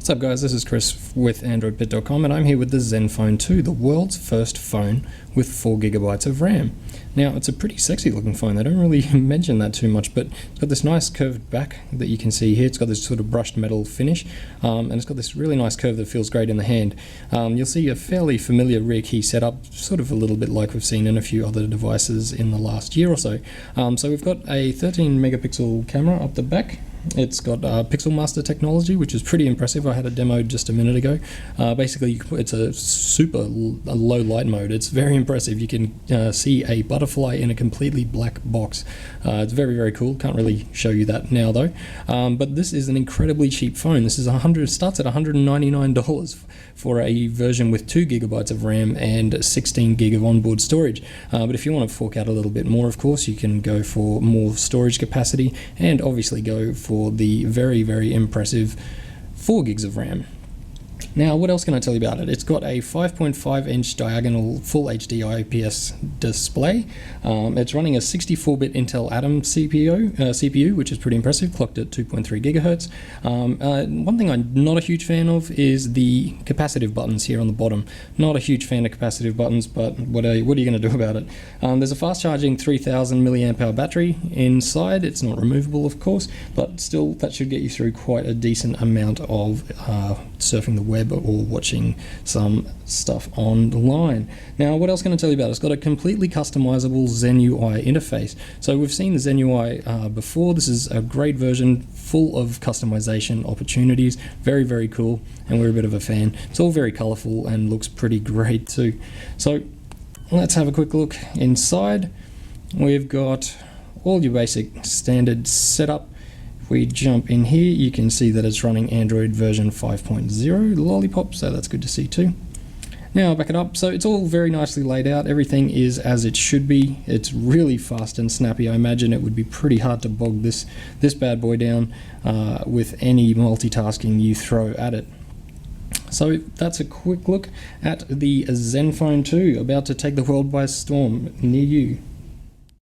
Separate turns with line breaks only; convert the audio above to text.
What's up guys, this is Chris with AndroidPIT.com and I'm here with the Zenfone 2, the world's first phone with 4GB of RAM. Now it's a pretty sexy looking phone, they don't really mention that too much, but it's got this nice curved back that you can see here. It's got this sort of brushed metal finish and it's got this really nice curve that feels great in the hand. You'll see a fairly familiar rear key setup, sort of a little bit like we've seen in a few other devices in the last year or so. So we've got a 13 megapixel camera up the back. It's got Pixel Master technology, which is pretty impressive. I had a demo just a minute ago. Basically, it's a super low light mode. It's very impressive. You can see a butterfly in a completely black box. It's very, very cool. Can't really show you that now though. But this is an incredibly cheap phone. This is starts at $199 for a version with 2GB of RAM and 16 gig of onboard storage. But if you want to fork out a little bit more, of course, you can go for more storage capacity and obviously go for the very, very impressive 4 gigs of RAM. Now, what else can I tell you about it? It's got a 5.5 inch diagonal Full HD IPS display. It's running a 64-bit Intel Atom CPU, which is pretty impressive, clocked at 2.3 gigahertz. One thing I'm not a huge fan of is the capacitive buttons here on the bottom. Not a huge fan of capacitive buttons, but what are you going to do about it? There's a fast-charging 3000 milliamp hour battery inside. It's not removable, of course, but still, that should get you through quite a decent amount of surfing the web or watching some stuff online. Now, what else can I tell you about it? It's got a completely customizable Zen Ui interface. So we've seen the Zen UI before. This is a great version, full of customization opportunities. Very, very cool, and we're a bit of a fan. It's all very colorful and looks pretty great too. So let's have a quick look inside. We've got all your basic standard setup. If we jump in here, you can see that it's running Android version 5.0 Lollipop, so that's good to see too. Now I'll back it up. So it's all very nicely laid out. Everything is as it should be. It's really fast and snappy. I imagine it would be pretty hard to bog this bad boy down with any multitasking you throw at it. So that's a quick look at the Zenfone 2, about to take the world by storm near you.